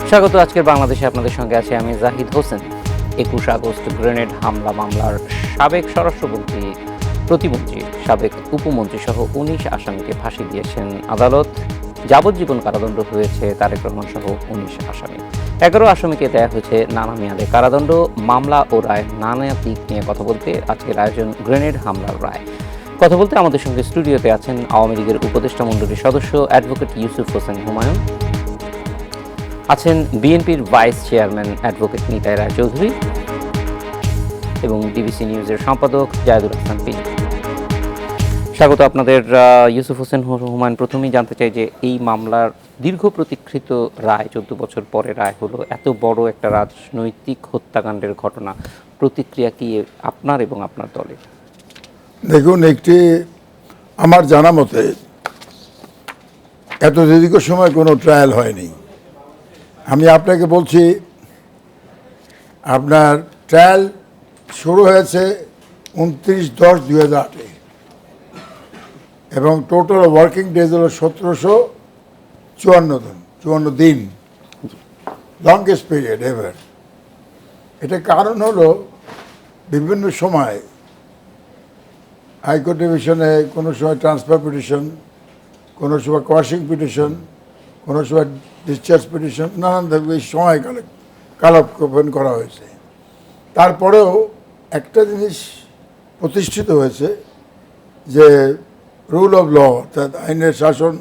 স্বাগত। আজকের বাংলাদেশে আপনাদের সঙ্গে আছে আমি জাহিদ হোসেন। ২১ আগস্ট গ্রেনেড হামলা মামলার সাবেক স্বরাষ্ট্রমন্ত্রী, প্রতিমন্ত্রী, সাবেক উপমন্ত্রী সহ ১৯ আসামিকে ফাঁসি দিয়েছেন আদালত। যাবজ্জীবন কারাদণ্ড হয়েছে তারেক রহমান সহ ১৯ আসামি। ১১ আসামিকে দেয়া হয়েছে নানা মেয়াদে কারাদণ্ড। মামলা ও রায় নানা দিক নিয়ে কথা বলতে আজকের আয়োজন গ্রেনেড হামলার রায়। কথা বলতে আমাদের সঙ্গে স্টুডিওতে আছেন আওয়ামী লীগের উপদেষ্টা মণ্ডলীর সদস্য অ্যাডভোকেট ইউসুফ হোসেন হুমায়ুন, আছেন বিএনপির vice chairman advocate Nitai Roychowdhury এবং ডিবিসি নিউজের সম্পাদক জায়েদুল হাসান পিন। স্বাগত আপনাদের। ইউসুফ হোসেন হুমায়ুন, প্রথমেই জানতে চাই যে এই মামলার দীর্ঘ প্রতীক্ষিত রায়, 14 বছর পরে রায় হলো, এত বড় একটা রাজনৈতিক হত্যাকাণ্ডের ঘটনা, প্রতিক্রিয়া কি আপনার এবং আপনার দলের? দেখুন, একটি আমার জানা মতে এত দীর্ঘ সময় কোনো ট্রায়াল হয়নি। আমি আপনাকে বলছি, আপনার ট্রায়াল শুরু হয়েছে 29/10/2008 এবং টোটাল ওয়ার্কিং ডেজ হলো 1754 দিন, লংগেস্ট পিরিয়ড এভার। এটা কারণ হলো বিভিন্ন সময় হাইকোর্ট ডিভিশনে কোনো সময় ট্রান্সফার পিটিশন, কোনো সময় কোয়াশিং পিটিশন, কোনো সময় ডিসচার্জ পিটিশন, নানান ধরনের সময় কালক্ষেপণ করা হয়েছে। তারপরেও একটা জিনিস প্রতিষ্ঠিত হয়েছে যে রুল অফ ল, অর্থাৎ আইনের শাসন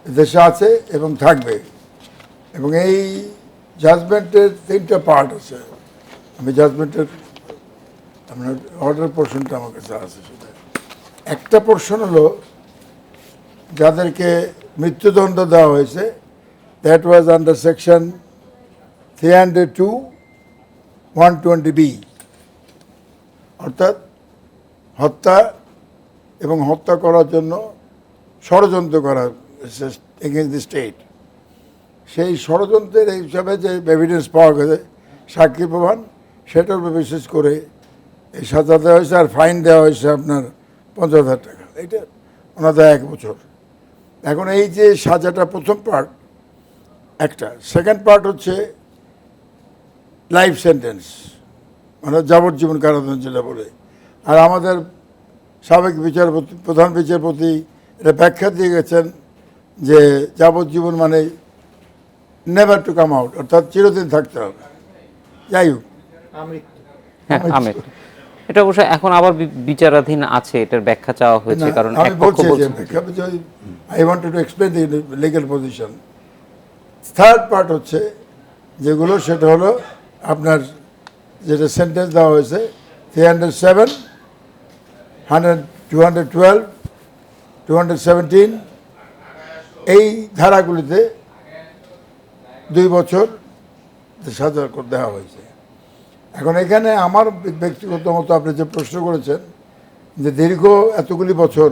দেশে আছে এবং থাকবে। এবং এই জাজমেন্টের 3টা পার্ট আছে। আমি জাজমেন্টের আপনার অর্ডার পোর্শনটা আমার কাছে আছে। সেটা একটা পোর্শন হলো যাদেরকে মৃত্যুদণ্ড দেওয়া হয়েছে, that was under section 302(120)B, অর্থাৎ হত্যা এবং হত্যা করার জন্য ষড়যন্ত্র করা এগেইনস্ট দি স্টেট। সেই ষড়যন্ত্রের হিসাবে যে এভিডেন্স পাওয়া গেছে, সাক্ষী প্রমাণ, সেটার উপর বিশেষ করে এই সাজা দেওয়া হয়েছে। আর ফাইন দেওয়া হয়েছে আপনার 50,000 টাকা। এটা ওনাদের 1 বছর। এখন এই যে সাজাটা প্রথম পার্ট একটা, সেকেন্ড পার্ট হচ্ছে লাইফ সেন্টেন্স, মানে যাবজ্জীবন কারাদণ্ড যেটা বলে। আর আমাদের সাবেক বিচারপতি, প্রধান বিচারপতি এটা ব্যাখ্যা দিয়ে গেছেন যে যাবজ্জীবন মানে নেভার টু কাম আউট, অর্থাৎ চিরদিন থাকতে হবে। যাই হোক, এটা অবশ্য এখন আবার বিচারাধীন আছে, এটার ব্যাখ্যা চাওয়া হয়েছে। কারণ আমি বলছি যে I wanted to explain the legal position. Third part হচ্ছে যেগুলো, সেটা হলো আপনার যেটা সেন্টেন্স দেওয়া হয়েছে 307, 212, 217, এই ধারাগুলিতে 2 বছর সাজা দেওয়া হয়েছে। এখন এখানে আমার ব্যক্তিগত মতো আপনি যে প্রশ্ন করেছেন যে দীর্ঘ এতগুলি বছর,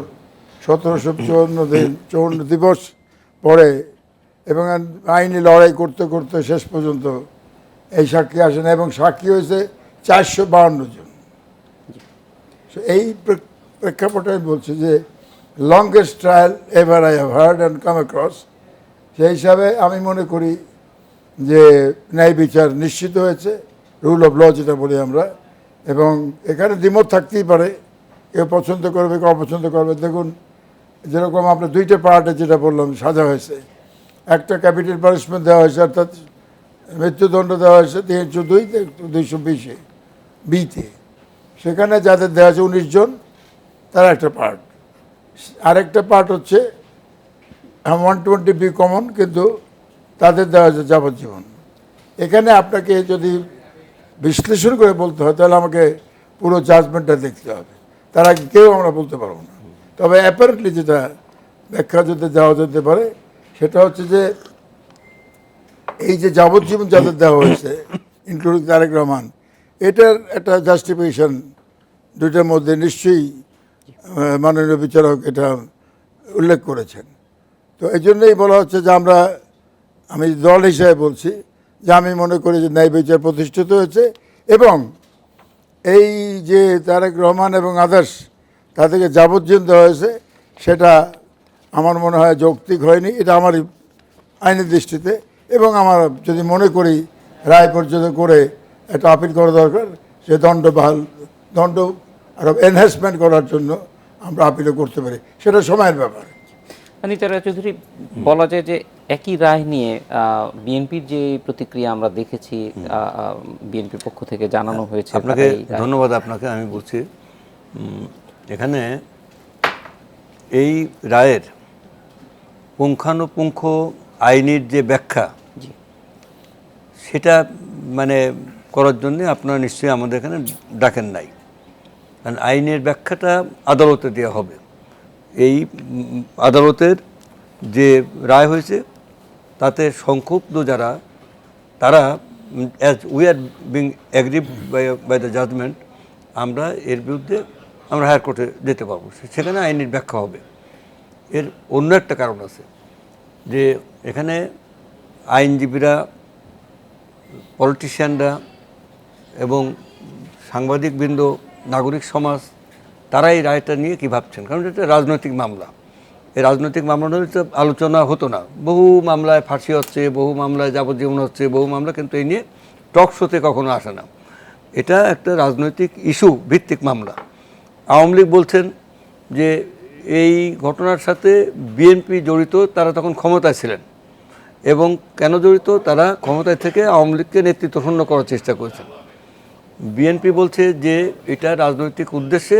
1754 দিবস পরে এবং আইনি লড়াই করতে করতে শেষ পর্যন্ত এই সাক্ষী আসে না, এবং সাক্ষী হয়েছে 452 জন। এই প্রেক্ষাপটে আমি বলছি যে longest trial ever I have heard and come across. সেই হিসাবে আমি মনে করি যে ন্যায় বিচার নিশ্চিত হয়েছে, রুল অফ ল যেটা বলি আমরা। এবং এখানে দ্বিমত থাকতেই পারে, কেউ পছন্দ করবে, কেউ অপছন্দ করবে। দেখুন, যেরকম আপনার 2টা পার্টে যেটা বললাম সাজা হয়েছে, একটা ক্যাপিটাল পানিশমেন্ট দেওয়া হয়েছে, অর্থাৎ মৃত্যুদণ্ড দেওয়া হয়েছে 302(220)B-তে। সেখানে যাদের দেওয়া আছে 19 জন, তারা একটা পার্ট। আরেকটা পার্ট হচ্ছে 120B কমন, কিন্তু তাদের দেওয়া হয়েছে যাবজ্জীবন। এখানে আপনাকে যদি বিশ্লেষণ করে বলতে হয় তাহলে আমাকে পুরো জাজমেন্টটা দেখতে হবে, তার আগে কেউ আমরা বলতে পারবো না। তবে অ্যাপারেন্টলি যেটা ব্যাখ্যা যদি দেওয়া যেতে পারে সেটা হচ্ছে যে এই যে যাবজ্জীবন যাদের দেওয়া হয়েছে, ইনক্লুডিং তারেক রহমান, এটার একটা জাস্টিফিকেশন 2টার মধ্যে নিশ্চয়ই মাননীয় বিচারক এটা উল্লেখ করেছেন। তো এই জন্যই বলা হচ্ছে যে আমি দল হিসেবে বলছি যে আমি মনে করি যে ন্যায় বিচার প্রতিষ্ঠিত হয়েছে, এবং এই যে তারেক রহমান এবং আদার্স তাদেরকে যাবজ্জীবন দেওয়া হয়েছে, সেটা আমার মনে হয় যৌক্তিক হয়নি। এটা আমারই আইনের দৃষ্টিতে, এবং আমার যদি মনে করি রায় পর্যন্ত করে একটা আপিল করা দরকার, সে দণ্ড আরো এনহ্যান্সমেন্ট করার জন্য আমরা আপিলও করতে পারি, সেটা সময়ের ব্যাপার। অনিতা রায় চৌধুরী, বলা যায় যে একই রায় নিয়ে বিএনপির যে প্রতিক্রিয়া আমরা দেখেছি, বিএনপির পক্ষ থেকে জানানো হয়েছে। আপনাকে ধন্যবাদ। আপনাকে আমি বলছি, এখানে এই রায়ের পুঙ্খানুপুঙ্খ আইনের যে ব্যাখ্যা, সেটা মানে করার জন্যে আপনারা নিশ্চয়ই আমাদের এখানে ডাকেন নাই, কারণ আইনের ব্যাখ্যাটা আদালতে দেওয়া হবে। এই আদালতের যে রায় হয়েছে তাতে সংক্ষুব্ধ যারা, তারা as we are being aggrieve by the judgement, আমরা এর বিরুদ্ধে আমরা হায়ার কোর্টে যেতে পারবো, সেখানে আইনের ব্যাখ্যা হবে। এর অন্য একটা কারণ আছে যে এখানে আইনজীবীরা, পলিটিশিয়ানরা এবং সাংবাদিকবৃন্দ, নাগরিক সমাজ, তারা এই রায়টা নিয়ে কী ভাবছেন, কারণ এটা রাজনৈতিক মামলা। এই রাজনৈতিক মামলা হলে তো আলোচনা হতো না। বহু মামলায় ফাঁসি হচ্ছে, বহু মামলায় যাবজ্জীবন হচ্ছে, বহু মামলা, কিন্তু এই নিয়ে টক শোতে কখনো আসে না। এটা একটা রাজনৈতিক ইস্যু ভিত্তিক মামলা। আওয়ামী লীগ বলছেন যে এই ঘটনার সাথে বিএনপি জড়িত, তারা তখন ক্ষমতায় ছিলেন, এবং কেন জড়িত, তারা ক্ষমতায় থেকে আওয়ামী লীগকে নেতৃত্বশূন্য করার চেষ্টা করেছেন। বিএনপি বলছে যে এটা রাজনৈতিক উদ্দেশ্যে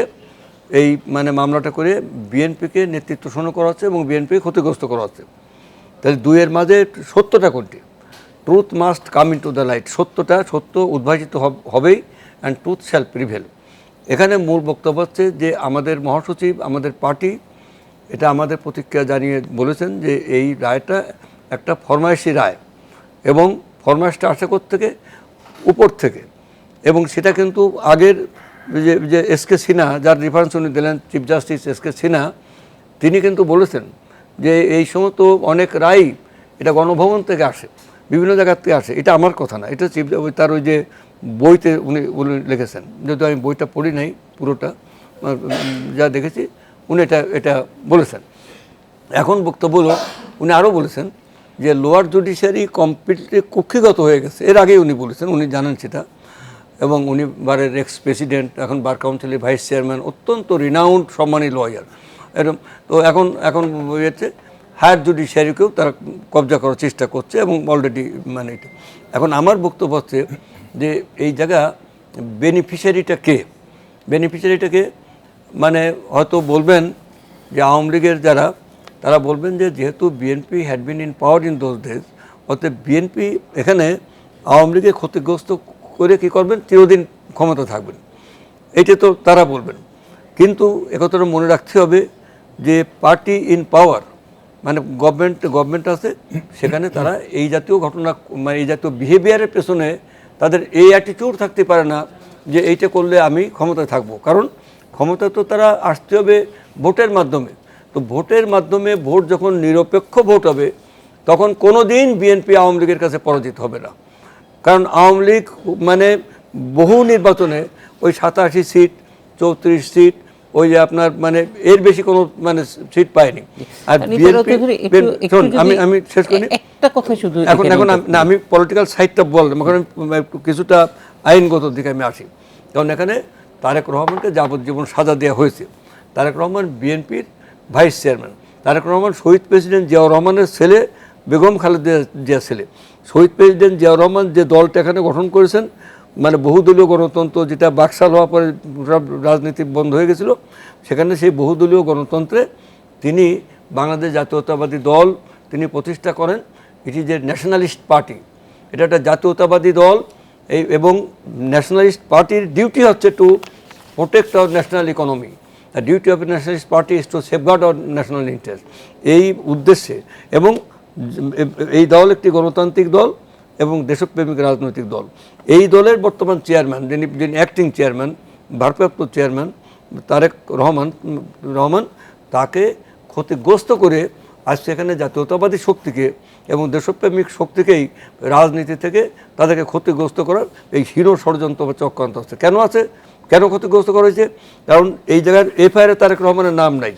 এই মানে মামলাটা করে বিএনপিকে নেতৃত্বশূন্য করা হচ্ছে এবং বিএনপিকে ক্ষতিগ্রস্ত করা হচ্ছে। তাহলে দুইয়ের মাঝে সত্যটা কোনটি? Truth must come in to the light. সত্য উদ্ভাসিত হবেই, অ্যান্ড ট্রুথ শ্যাল প্রিভেল। এখানে মূল বক্তব্য হচ্ছে যে আমাদের মহাসচিব, আমাদের পার্টি এটা আমাদের প্রতিক্রিয়া জানিয়ে বলেছেন যে এই রায়টা একটা ফরমায়েশি রায়, এবং ফরমায়েশটা আসে থেকে উপর থেকে, এবং সেটা কিন্তু আগের যে এসকে সিনহা, যার রেফারেন্স উনি দিলেন, চিফ জাস্টিস এসকে সিনহা, তিনি কিন্তু বলেছেন যে এই সমস্ত অনেক রায় এটা গণভবন থেকে আসে, বিভিন্ন জায়গার থেকে আসে। এটা আমার কথা না, এটা চিফ, তার ওই যে বইতে উনি লিখেছেন, যেহেতু আমি বইটা পড়ি নাই পুরোটা, যা দেখেছি উনি এটা বলেছেন। এখন বক্তব্য হলো, উনি আরও বলেছেন যে লোয়ার জুডিশিয়ারি কমপ্লিটলি কক্ষিগত হয়ে গেছে। এর আগেই উনি বলেছেন, উনি জানেন সেটা, এবং উনি বারের এক্স প্রেসিডেন্ট, এখন বার কাউন্সিলের ভাইস চেয়ারম্যান, অত্যন্ত রিনাউন্ড সম্মানী লয়ার। এরকম তো এখন হয়েছে হায়ার জুডিশিয়ারিকেও তারা কবজা করার চেষ্টা করছে, এবং অলরেডি মানে এটা। এখন আমার বক্তব্য হচ্ছে যে এই জায়গা বেনিফিশিয়ারিটাকে মানে হয়তো বলবেন যে আওয়ামী লীগের যারা, তারা বলবেন যে যেহেতু BNP had been in power in those days, অর্থাৎ বিএনপি এখানে আওয়ামী লীগের ক্ষতিগ্রস্ত করে কী করবেন, চিরদিন ক্ষমতা থাকবেন, এটা তো তারা বলবেন। কিন্তু একথাটা মনে রাখতে হবে যে পার্টি ইন পাওয়ার মানে গভর্নমেন্ট আছে, সেখানে তারা এই জাতীয় ঘটনা, মানে এই জাতীয় বিহেভিয়ারের পেছনে তাদের এই অ্যাটিটিউড থাকতে পারে না যে এইটা করলে আমি ক্ষমতায় থাকবো, কারণ ক্ষমতা তো তারা আসতে হবে ভোটের মাধ্যমে। তো ভোটের মাধ্যমে ভোট যখন নিরপেক্ষ ভোট হবে, তখন কোনো দিন বিএনপি আওয়ামী লীগের কাছে পরাজিত হবে না। কারণ আওয়ামী লীগ মানে বহু নির্বাচনে ওই 87 সিট, 34 সিট, ওই যে আপনার মানে এর বেশি কোনো মানে সিট পায়নি। আর বিএনপি, আমি শেষ করি একটা কথা শুধু, এখন আমি পলিটিক্যাল সাইডটা বললাম, এখন একটু কিছুটা আইনগত দিকে আমি আসি। কারণ এখানে তারেক রহমানকে যাবজ্জীবন সাজা দেওয়া হয়েছে। তারেক রহমান বিএনপির ভাইস চেয়ারম্যান, তারেক রহমান শহীদ প্রেসিডেন্ট জিয়াউর রহমানের ছেলে, বেগম খালেদা জিয়ার ছেলে। শহীদ প্রেসিডেন্ট জিয়াউর রহমান যে দলটা এখানে গঠন করেছেন, মানে বহুদলীয় গণতন্ত্র, যেটা বাকশাল হওয়ার পরে সব রাজনীতি বন্ধ হয়ে গেছিলো, সেখানে সেই বহুদলীয় গণতন্ত্রে তিনি বাংলাদেশ জাতীয়তাবাদী দল তিনি প্রতিষ্ঠা করেন। এটি যে ন্যাশনালিস্ট পার্টি, এটা একটা জাতীয়তাবাদী দল, এবং ন্যাশনালিস্ট পার্টির ডিউটি হচ্ছে to protect our national economy. The duty of a nationalist party is to safeguard our national interest. এই উদ্দেশ্যে, এবং এই দল একটি গণতান্ত্রিক দল এবং দেশপ্রেমিক রাজনৈতিক দল। এই দলের বর্তমান চেয়ারম্যান, যিনি অ্যাক্টিং চেয়ারম্যান, ভারপ্রাপ্ত চেয়ারম্যান তারেক রহমান, তাকে ক্ষতিগ্রস্ত করে আজ সেখানে জাতীয়তাবাদী শক্তিকে এবং দেশপ্রেমিক শক্তিকেই রাজনীতি থেকে তাদেরকে ক্ষতিগ্রস্ত করার এই হীন ষড়যন্ত্র বা চক্রান্ত আছে। কেন ক্ষতিগ্রস্ত করা হয়েছে? কারণ এই জায়গার এফআইআরে তারেক রহমানের নাম নাই।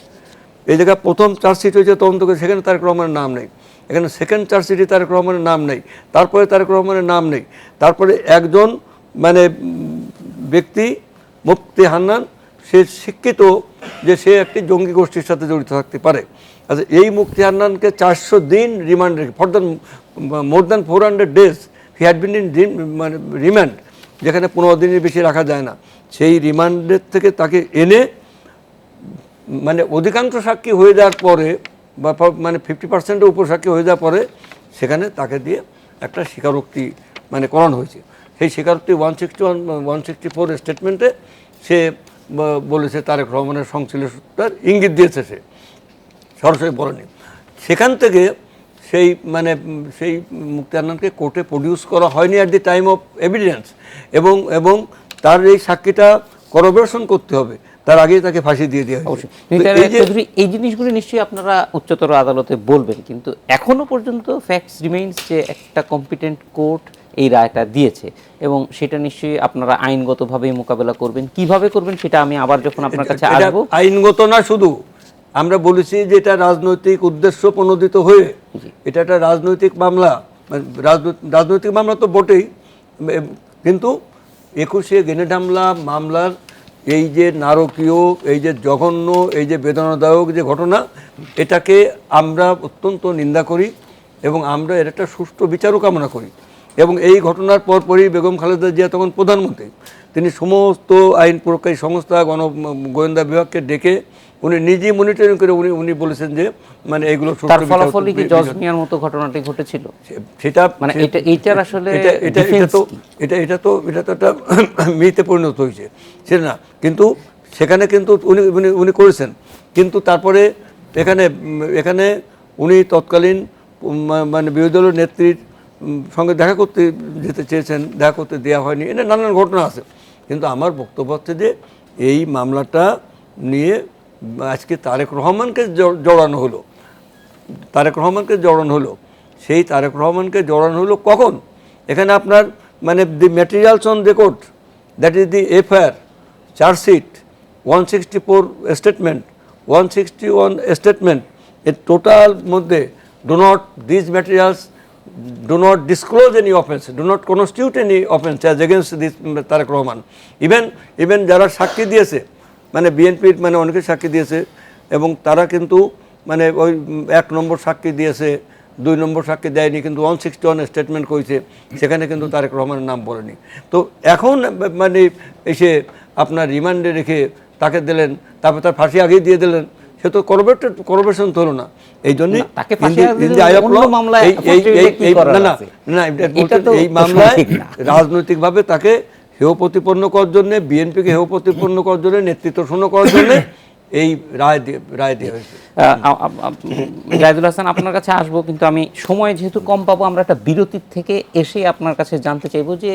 এই জায়গায় প্রথম চার্জশিট হয়েছে তদন্ত করে, সেখানে তারেক রহমানের নাম নেই। এখানে সেকেন্ড চার্জশিটে তারেক রহমানের নাম নেই, তারপরে তারেক রহমানের নাম নেই, তারপরে একজন মানে ব্যক্তি মুফতি হান্নান, সে শিক্ষিত যে সে একটি জঙ্গি গোষ্ঠীর সাথে জড়িত থাকতে পারে। আচ্ছা, এই মুফতি হান্নানকে 400 দিন রিমান্ড রেখে, more than 400 days he had been in মানে রিমান্ড, যেখানে 15 দিনের বেশি রাখা যায় না, সেই রিমান্ডের থেকে তাকে এনে মানে অধিকাংশ সাক্ষী হয়ে যাওয়ার পরে বা মানে 50%-এর উপর সাক্ষী হয়ে যাওয়ার পরে সেখানে তাকে দিয়ে একটা স্বীকারোক্তি মানে করানো হয়েছে। সেই স্বীকারোক্তি 164 স্টেটমেন্টে সে বলেছে তারেক রহমানের সংশ্লিষ্টতার ইঙ্গিত দিয়েছে, সে সরাসরি বলেনি। সেখান থেকে সেই মানে সেই মুফতি হান্নানকে কোর্টে প্রডিউস করা হয়নি at the time of evidence, এবং তার এই সাক্ষীটা করোবরেশন করতে হবে, তার আগেই তাকে ফাঁসি দিয়ে দেওয়া হয়েছে। এই জিনিসগুলো নিশ্চয়ই আপনারা উচ্চতর আদালতে বলবেন, কিন্তু এখনো পর্যন্ত ফ্যাক্টস রিমেইনস যে একটা কম্পিটেন্ট কোর্ট এই রায়টা দিয়েছে, এবং সেটা নিশ্চয়ই আপনারা আইনগতভাবেই মোকাবেলা করবেন। কিভাবে করবেন সেটা আমি আবার যখন আপনার কাছে আসবো। আইনগত না শুধু, আমরা বলেছি যে এটা রাজনৈতিক উদ্দেশ্য প্রণোদিত হয়ে এটা একটা রাজনৈতিক মামলা, রাজনৈতিক মামলা তো বটেই, কিন্তু 21শে গ্রেনেড হামলা মামলার এই যে নারকীয়, এই যে জঘন্য, এই যে বেদনাদায়ক যে ঘটনা, এটাকে আমরা অত্যন্ত নিন্দা করি এবং আমরা এর একটা সুষ্ঠু বিচারও কামনা করি। এবং এই ঘটনার পরপরই বেগম খালেদা জিয়া তখন প্রধানমন্ত্রী, তিনি সমস্ত আইন প্রয়োগকারী সংস্থা, গোয়েন্দা বিভাগকে ডেকে উনি নিজেই মনিটরিং করে উনি বলেছেন যে মানে এগুলো তার ফলাফল কি জজ মিয়ার মতো ঘটনাটি ঘটেছিল, সেটা মানে এইটার আসলে এটা তো একটা মিথ্যে পরিণত হয়েছে সেটা না, কিন্তু সেখানে কিন্তু উনি করেছেন। কিন্তু তারপরে এখানে উনি তৎকালীন মানে বিরোধী দলের নেত্রীর সঙ্গে দেখা করতে যেতে চেয়েছেন, দেখা করতে দেওয়া হয়নি, এটা নানান ঘটনা আছে। কিন্তু আমার বক্তব্য হচ্ছে যে এই মামলাটা নিয়ে আজকে তারেক রহমানকে জড়ানো হলো, সেই তারেক রহমানকে জড়ানো হলো কখন? এখানে আপনার মানে the materials on record, that is the FIR, chargesheet, 164 statement, 161 statement, এর টোটাল মধ্যে these materials do not disclose any offense, do not constitute any offense as against this Tarique Rahman. Even যারা সাক্ষী দিয়েছে, মানে বিএনপির মানে অনেকে সাক্ষী দিয়েছে, এবং তারা কিন্তু মানে ওই 1 নম্বর সাক্ষী দিয়েছে, 2 নম্বর সাক্ষী দেয়নি, কিন্তু 161 স্টেটমেন্ট করেছে, সেখানে কিন্তু তারেক রহমানের নাম বলেনি। তো এখন মানে এসে আপনার রিমান্ডে রেখে তাকে দিলেন, তারপর তার ফাঁসি আগেই দিয়ে দিলেন, সে তো করোবরেশন তো হলো না। এই জন্য এই মামলায় রাজনৈতিকভাবে তাকে হেয় প্রতিপন্ন করার জন্য, বিএনপিকে হেয় প্রতিপন্ন করার জন্য, নেতৃত্ব শূন্য করার জন্য এই রায় দেওয়া হয়েছে। জাহিদুল হাসান, আপনার কাছে আসবো, কিন্তু আমি সময় যেহেতু কম পাবো, আমরা একটা বিরতির থেকে এসে আপনার কাছে জানতে চাইবো যে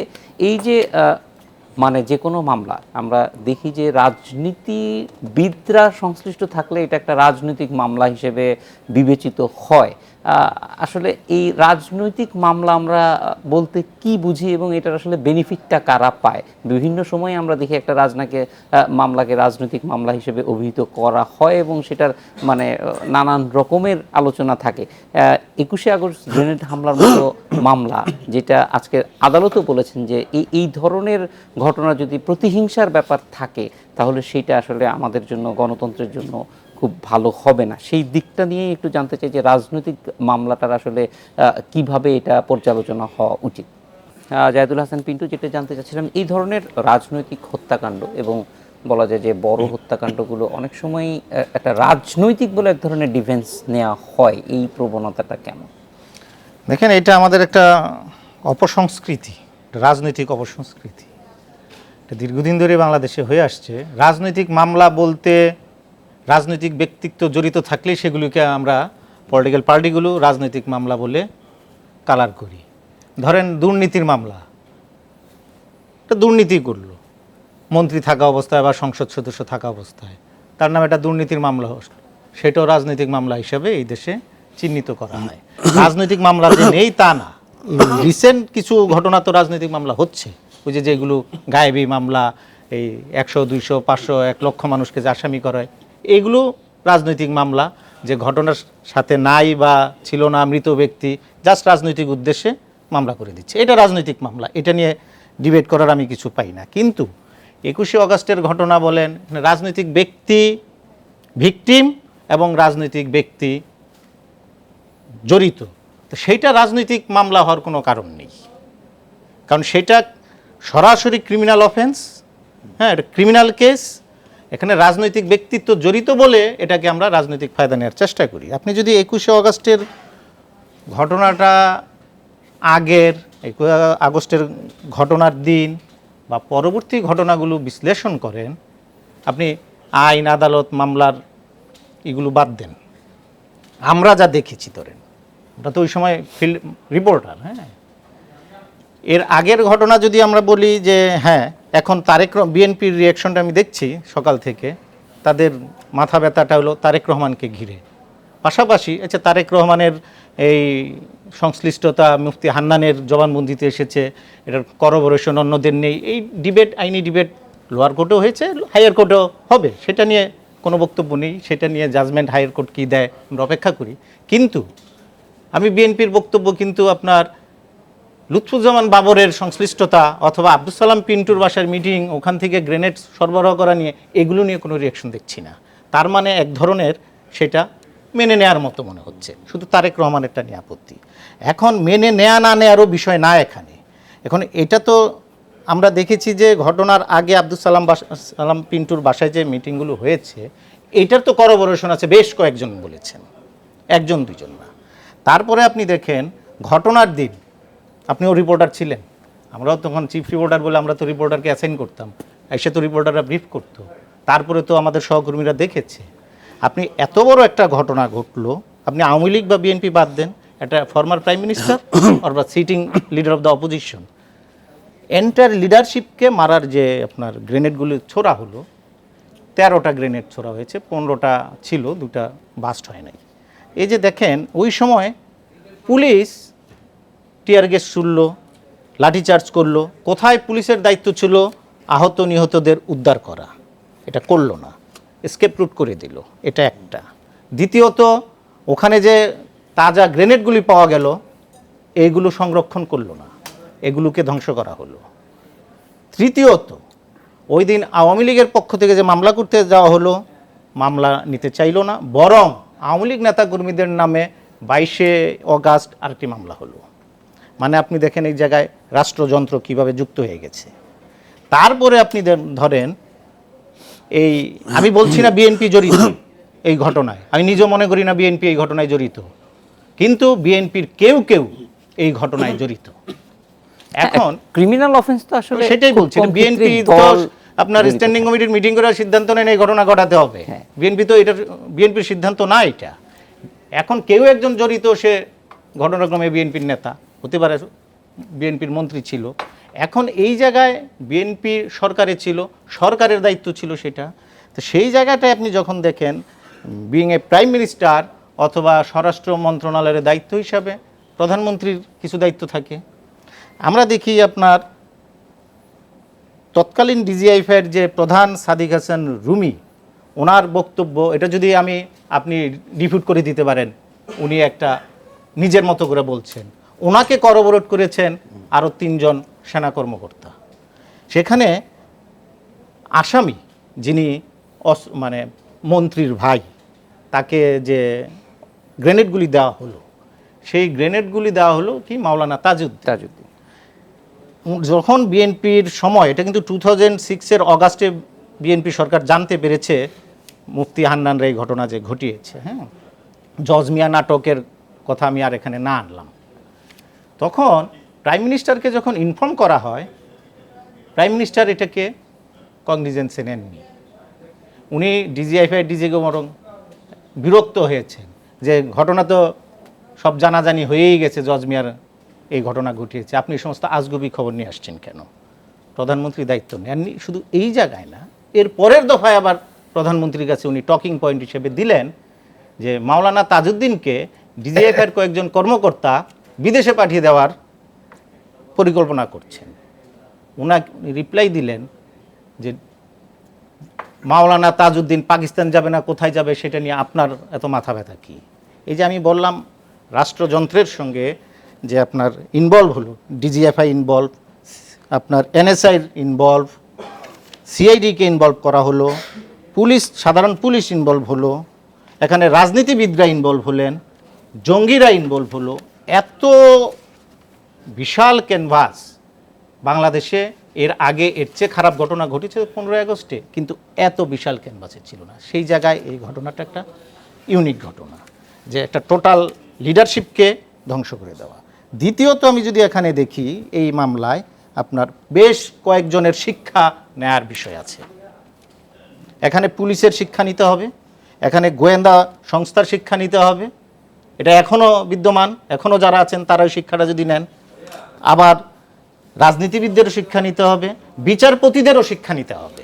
এই যে মানে যে কোনো মামলা আমরা দেখি যে রাজনীতিবিদরা সংশ্লিষ্ট থাকলে এটা একটা রাজনৈতিক মামলা হিসেবে বিবেচিত হয়। আসলে এই রাজনৈতিক মামলা আমরা বলতে কি বুঝি, এবং এটার আসলে বেনিফিটটা কারা পায়? বিভিন্ন সময় আমরা দেখি একটা মামলাকে রাজনৈতিক মামলা হিসেবে অভিহিত করা হয় এবং সেটার মানে নানান রকমের আলোচনা থাকে। 21শে আগস্ট গ্রেনেড হামলার মতো মামলা, যেটা আজকে আদালতও বলেছেন যে এই ধরনের ঘটনা যদি প্রতিহিংসার ব্যাপার থাকে তাহলে সেটা আসলে আমাদের জন্য, গণতন্ত্রের জন্য খুব ভালো হবে না। সেই দিকটা নিয়ে একটু জানতে চাই যে রাজনৈতিক মামলাটার আসলে কিভাবে এটা পর্যালোচনা হওয়া উচিত। জাহিদুল হাসান পিন্টু, যেটা জানতে চাচ্ছিলাম, এই ধরনের রাজনৈতিক হত্যাকাণ্ড এবং বলা যায় যে বড় হত্যাকাণ্ডগুলো অনেক সময় একটা রাজনৈতিক বলে এক ধরনের ডিফেন্স নেওয়া হয়, এই প্রবণতাটা কেমন? দেখেন, এটা আমাদের একটা অপসংস্কৃতি, রাজনৈতিক অপসংস্কৃতি, এটা দীর্ঘদিন ধরে বাংলাদেশে হয়ে আসছে। রাজনৈতিক মামলা বলতে রাজনৈতিক ব্যক্তিত্ব জড়িত থাকলেই সেগুলিকে আমরা পলিটিক্যাল পার্টিগুলো রাজনৈতিক মামলা বলে কালার করি। ধরেন দুর্নীতির মামলা, এটা দুর্নীতি করলো মন্ত্রী থাকা অবস্থায় বা সংসদ সদস্য থাকা অবস্থায়, তার নামে একটা দুর্নীতির মামলা, সেটাও রাজনৈতিক মামলা হিসাবে এই দেশে চিহ্নিত করা হয়। রাজনৈতিক মামলা যে নেই তা না, রিসেন্ট কিছু ঘটনা তো রাজনৈতিক মামলা হচ্ছে, ওই যেগুলো গায়েবী মামলা, এই 100, 200, 500, 1 লক্ষ মানুষকে যে আসামি করা হয়, এগুলো রাজনৈতিক মামলা। যে ঘটনার সাথে নাই বা ছিল না মৃত ব্যক্তি, জাস্ট রাজনৈতিক উদ্দেশ্যে মামলা করে দিচ্ছে। এটা রাজনৈতিক মামলা, এটা নিয়ে ডিবেট করার আমি কিছু পাই না। কিন্তু 21শে অগাস্টের ঘটনা বলেন, রাজনৈতিক ব্যক্তি ভিকটিম এবং রাজনৈতিক ব্যক্তি জড়িত, তো সেইটা রাজনৈতিক মামলা হওয়ার কোনো কারণ নেই, কারণ সেটা সরাসরি ক্রিমিনাল অফেন্স। হ্যাঁ, এটা ক্রিমিনাল কেস, এখানে রাজনৈতিক ব্যক্তিত্ব জড়িত বলে এটাকে আমরা রাজনৈতিক ফায়দা নেওয়ার চেষ্টা করি। আপনি যদি 21শে অগাস্টের ঘটনাটা আগের 21 আগস্টের ঘটনার দিন বা পরবর্তী ঘটনাগুলো বিশ্লেষণ করেন, আপনি আইন আদালত মামলার এগুলো বাদ দেন, আমরা যা দেখেছি ধরেন, আমরা তো ওই সময় ফিল্ড রিপোর্টার। হ্যাঁ, এর আগের ঘটনা যদি আমরা বলি যে হ্যাঁ, এখন বিএনপির রিয়াকশনটা আমি দেখছি সকাল থেকে, তাদের মাথা ব্যথাটা হলো তারেক রহমানকে ঘিরে। পাশাপাশি আচ্ছা, তারেক রহমানের এই সংশ্লিষ্টতা মুফতি হান্নানের জবানবন্দিতে এসেছে, এটার করবোরেশন অন্যদের নেই। এই ডিবেট, আইনি ডিবেট লোয়ার কোর্টেও হয়েছে, হাইয়ার কোর্টেও হবে, সেটা নিয়ে কোনো বক্তব্য নেই, সেটা নিয়ে জাজমেন্ট হাইয়ার কোর্ট কী দেয় আমরা অপেক্ষা করি। কিন্তু আমি বিএনপির বক্তব্য কিন্তু আপনার লুৎফুজ্জামান বাবরের সংশ্লিষ্টতা অথবা আব্দুল সালাম পিন্টুর বাসার মিটিং, ওখান থেকে গ্রেনেড সরবরাহ করা নিয়ে, এগুলো নিয়ে কোনো রিয়াকশন দেখছি না। তার মানে এক ধরনের সেটা মেনে নেয়ার মতো মনে হচ্ছে, শুধু তারেক রহমানেরটা নিয়ে আপত্তি। এখন মেনে নেয়া না নেয়ারও বিষয় না এখানে। এখন এটা তো আমরা দেখেছি যে ঘটনার আগে আব্দুল সালাম পিন্টুর বাসায় যে মিটিংগুলো হয়েছে, এইটার তো করবোরেশন আছে, বেশ কয়েকজন বলেছেন, একজন দুজন না। তারপরে আপনি দেখেন ঘটনার দিন আপনিও রিপোর্টার ছিলেন, আমরাও তখন চিফ রিপোর্টার বলে আমরা তো রিপোর্টারকে অ্যাসাইন করতাম, এসে তো রিপোর্টাররা ব্রিফ করতো, তারপরে তো আমাদের সহকর্মীরা দেখেছে। আপনি এত বড় একটা ঘটনা ঘটলো, আপনি আওয়ামী লীগ বা বিএনপি বাদ দেন, একটা ফর্মার প্রাইম মিনিস্টার অথবা sitting leader of the opposition, entire লিডারশিপকে মারার যে আপনার গ্রেনেডগুলো ছোড়া হলো, 13টা গ্রেনেড ছোড়া হয়েছে, 15টা ছিল, 2টা বাস্ট হয় নাই। এই যে দেখেন ওই সময় পুলিশ টিয়ার গ্যাস ছুড়ল, লাঠিচার্জ করলো, কোথায় পুলিশের দায়িত্ব ছিল আহত নিহতদের উদ্ধার করা, এটা করলো না, এসকেপ রুট করে দিল, এটা একটা। দ্বিতীয়ত ওখানে যে তাজা গ্রেনেডগুলি পাওয়া গেল, এইগুলো সংরক্ষণ করলো না, এগুলোকে ধ্বংস করা হলো। তৃতীয়ত ওই দিন আওয়ামী লীগের পক্ষ থেকে যে মামলা করতে যাওয়া হলো, মামলা নিতে চাইলো না, বরং আওয়ামী লীগ নেতাকর্মীদের নামে 22শে অগাস্ট আরেকটি মামলা হলো। মানে আপনি দেখেন এই জায়গায় রাষ্ট্রযন্ত্র কিভাবে যুক্ত হয়ে গেছে। তারপরে আপনি ধরেন এই, আমি বলছি না বিএনপি জড়িত এই ঘটনায়, আমি নিজেও মনে করি না বিএনপি এই ঘটনায় জড়িত, কিন্তু বিএনপির কেউ কেউ এই ঘটনায় জড়িত। এখন ক্রিমিনাল অফেন্স তো আসলে সেটাই বলছি, বিএনপি আপনার স্ট্যান্ডিং কমিটির মিটিং করার সিদ্ধান্ত নেন এই ঘটনা ঘটাতে হবে, বিএনপি তো এটা বিএনপির সিদ্ধান্ত না এটা। এখন কেউ একজন জড়িত, সে ঘটনাক্রমে বিএনপির নেতা হতে পারে, বিএনপির মন্ত্রী ছিল। এখন এই জায়গায় বিএনপি সরকারে ছিল, সরকারের দায়িত্ব ছিল সেটা। তো সেই জায়গাটায় আপনি যখন দেখেন বিইং এ প্রাইম মিনিস্টার অথবা স্বরাষ্ট্র মন্ত্রণালয়ের দায়িত্ব হিসাবে প্রধানমন্ত্রীর কিছু দায়িত্ব থাকে। আমরা দেখি আপনার তৎকালীন ডিজিআইফের যে প্রধান সাদিক হাসান রুমি, ওনার বক্তব্য, এটা যদি আপনি ডিফিউট করে দিতে পারেন, উনি একটা নিজের মতো করে বলছেন, ওনাকে করবোরেট করেছেন আরও 3 জন সেনা কর্মকর্তা। সেখানে আসামি যিনি মানে মন্ত্রীর ভাই, তাকে যে গ্রেনেডগুলি দেওয়া হলো, সেই গ্রেনেডগুলি দেওয়া হলো কি মাওলানা তাজউদ্দিন। যখন বিএনপির সময়, এটা কিন্তু 2006-এর অগাস্টে বিএনপি সরকার জানতে পেরেছে মুফতি হান্নানরা এই ঘটনা যে ঘটিয়েছে। হ্যাঁ, জজ মিয়া নাটকের কথা আমি আর এখানে না আনলাম। তখন প্রাইম মিনিস্টারকে যখন ইনফর্ম করা হয়, প্রাইম মিনিস্টার এটাকে কগনিজেন্সে নেননি। উনি ডিজিআইফআই ডিজিকে বরং বিরক্ত হয়েছেন যে ঘটনা তো সব জানাজানি হয়েই গেছে, জজ মিয়ার এই ঘটনা ঘটিয়েছে, আপনি এই সমস্ত আজগুবি খবর নিয়ে আসছেন কেন? প্রধানমন্ত্রী দায়িত্ব নেননি। শুধু এই জায়গায় না, এর পরের দফায় আবার প্রধানমন্ত্রীর কাছে উনি টকিং পয়েন্ট হিসেবে দিলেন যে মাওলানা তাজউদ্দিনকে ডিজিএফের কয়েকজন কর্মকর্তা বিদেশে পাঠিয়ে দেওয়ার পরিকল্পনা করছেন। উনি রিপ্লাই দিলেন যে মাওলানা তাজউদ্দিন পাকিস্তান যাবে না কোথায় যাবে সেটা নিয়ে আপনার এত মাথা ব্যথা কি? এই যে আমি বললাম রাষ্ট্রযন্ত্রের সঙ্গে যে আপনার ইনভলভ হলো, ডিজিএফআই ইনভলভ, আপনার এনএসআই ইনভলভ, সিআইডিকে ইনভলভ করা হলো, পুলিশ, সাধারণ পুলিশ ইনভলভ হলো, এখানে রাজনীতিবিদরা ইনভলভ হলেন, জঙ্গিরা ইনভলভ হলো। এত বিশাল ক্যানভাস বাংলাদেশে এর আগে এর চেয়ে খারাপ ঘটনা ঘটেছে 15ই আগস্টে, কিন্তু এত বিশাল ক্যানভাসে ছিল না। সেই জায়গায় এই ঘটনাটা একটা ইউনিক ঘটনা, যে একটা টোটাল লিডারশিপকে ধ্বংস করে দেওয়া। দ্বিতীয়ত আমি যদি এখানে দেখি এই মামলায় আপনার বেশ কয়েকজনের শিক্ষা নেয়ার বিষয় আছে। এখানে পুলিশের শিক্ষা নিতে হবে, এখানে গোয়েন্দা সংস্থার শিক্ষা নিতে হবে, এটা এখনও বিদ্যমান, এখনও যারা আছেন তারা ওই শিক্ষাটা যদি নেন। আবার রাজনীতিবিদদেরও শিক্ষা নিতে হবে, বিচারপতিদেরও শিক্ষা নিতে হবে।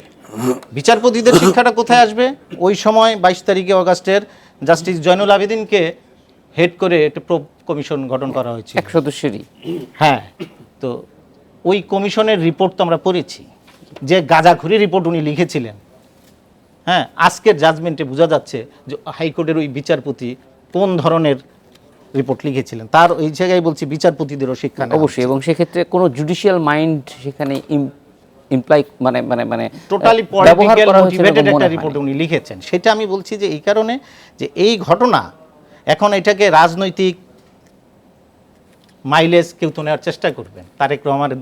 বিচারপতিদের শিক্ষাটা কোথায় আসবে? ওই সময় 22 তারিখে অগাস্টের জাস্টিস জয়নুল আবেদিনকে হেড করে একটা প্রোব কমিশন গঠন করা হয়েছিল, 1 সদস্যেরই। হ্যাঁ, তো ওই কমিশনের রিপোর্ট তো আমরা পড়েছি, যে গাঁজাখুরি রিপোর্ট উনি লিখেছিলেন। হ্যাঁ, আজকের জাজমেন্টে বোঝা যাচ্ছে যে হাইকোর্টের ওই বিচারপতি কোন ধরনের রিপোর্ট লিখেছিলেন। তার ওই জায়গায় বলছি বিচারপতিদেরও শিক্ষা নেওয়া অবশ্যই, এবং সেক্ষেত্রে কোনো জুডিশিয়াল মাইন্ড সেখানে ইমপ্লাই মানে মানে মানে টোটালি ব্যবহার পলিটিক্যাল করা হয়েছে মোটিভেটেড এরকম একটা মনে রিপোর্ট হয়নি। উনি লিখেছেন। সেটা আমি বলছি যে এই কারণে যে এই ঘটনা এখন এটাকে রাজনৈতিক মাইলেজ কেউ তো নেওয়ার চেষ্টা করবেন। তারেক রহমানের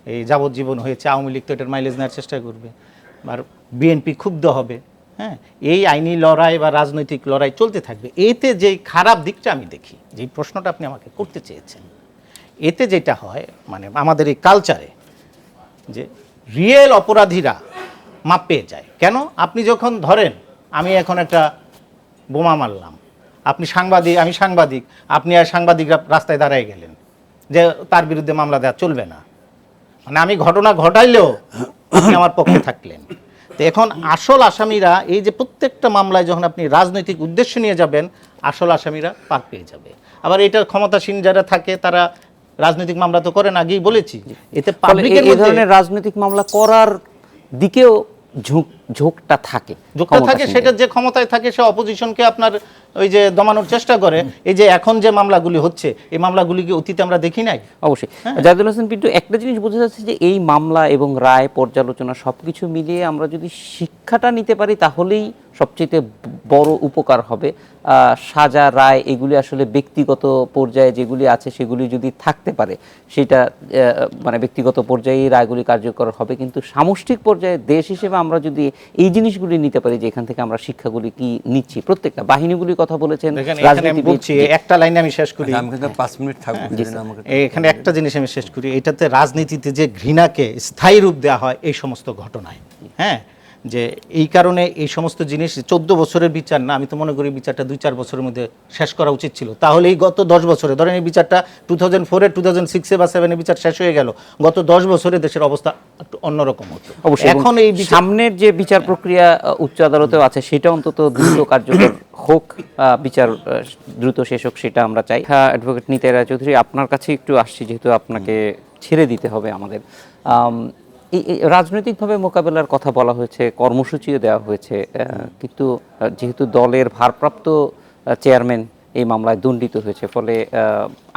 এই যাবজ্জীবন হয়েছে, আওয়ামী লীগ তো এটার মাইলেজ নেওয়ার চেষ্টা করবে, আর বিএনপি ক্ষুব্ধ হবে। হ্যাঁ, এই আইনি লড়াই বা রাজনৈতিক লড়াই চলতে থাকবে। এতে যে খারাপ দিকটা আমি দেখি, যে প্রশ্নটা আপনি আমাকে করতে চেয়েছেন, এতে যেটা হয় মানে আমাদের এই কালচারে যে রিয়েল অপরাধীরা মাপ পেয়ে যায়। কেন? আপনি যখন ধরেন আমি এখন একটা বোমা মারলাম, আপনি সাংবাদিক, আমি সাংবাদিক, আপনি আর সাংবাদিকরা রাস্তায় দাঁড়ায় গেলেন যে তার বিরুদ্ধে মামলা দেওয়া চলবে না, মানে আমি ঘটনা ঘটাইলেও আপনি আমার পক্ষে থাকলেন। তো এখন আসল আসামিরা এই যে প্রত্যেকটা মামলায় যখন আপনি রাজনৈতিক উদ্দেশ্য নিয়ে যাবেন, আসল আসামিরা পার পেয়ে যাবে। আবার এটার ক্ষমতাসীন যারা থাকে তারা রাজনৈতিক মামলা তো করেন, আগেই বলেছি। এতে ফলে পাবলিকের এই মধ্যে ধরনের রাজনৈতিক মামলা করার দিকেও ঝোঁকটা থাকে, যোগটা থাকে, ক্ষমতাসীনদের। সেটা যে ক্ষমতায় থাকে সে অপোজিশনকে আপনার ওই যে দমানোর চেষ্টা করে। এই যে এখন যে মামলাগুলি হচ্ছে, এই মামলাগুলিকে অতীতে আমরা দেখি নাই। অবশ্যই জাহিদুল হাসান পিন্টু, একটা জিনিস বোঝা যাচ্ছে যে এই মামলা এবং রায় পর্যালোচনা সবকিছু মিলিয়ে আমরা যদি শিক্ষাটা নিতে পারি তাহলেই সবচেয়ে বড় উপকার হবে। সাজা, রায় এগুলি আসলে ব্যক্তিগত পর্যায়ে যেগুলি আছে সেগুলি যদি থাকতে পারে, সেটা মানে ব্যক্তিগত পর্যায়ে রায়গুলি কার্যকর হবে, কিন্তু সামষ্টিক পর্যায়ে দেশ হিসেবে আমরা যদি এই জিনিসগুলি নিতে পারি, যে এখান থেকে আমরা শিক্ষাগুলি কি নিচ্ছি, প্রত্যেকটা বাহিনীগুলির কথা বলেছেন, দেখেন এখানে আমি বলছি, একটা লাইনে আমি শেষ করি, আমি কিন্তু 5 মিনিট থাকবো। আমাকে এখানে একটা জিনিস আমি শেষ করি। এটাতে রাজনীতিতে যে ঘৃণাকে স্থায়ী রূপ দেওয়া হয় এই সমস্ত ঘটনায়, হ্যাঁ, যে এই কারণে এই সমস্ত জিনিস 14 বছরের বিচার না, আমি তো মনে করি বিচারটা 2-4 বছরের মধ্যে শেষ করা উচিত ছিল। তাহলে এই গত 10 বছরে, ধরেন এই বিচারটা 2004-এ, 2006-এ বা 2007-এ বিচার শেষ হয়ে গেল, গত 10 বছরে দেশের অবস্থা একটু অন্যরকম হতো। অবশ্যই, এখন এই সামনের যে বিচার প্রক্রিয়া উচ্চ আদালতেও আছে সেটা অন্তত দ্রুত কার্যকর হোক, বিচার দ্রুত শেষ হোক, সেটা আমরা চাই। অ্যাডভোকেট নিতাই রায়চৌধুরী, আপনার কাছে একটু আসছি, যেহেতু আপনাকে ছেড়ে দিতে হবে আমাদের। এই রাজনৈতিকভাবে মোকাবেলার কথা বলা হয়েছে, কর্মসূচিও দেওয়া হয়েছে, কিন্তু যেহেতু দলের ভারপ্রাপ্ত চেয়ারম্যান এই মামলায় দণ্ডিত হয়েছে, ফলে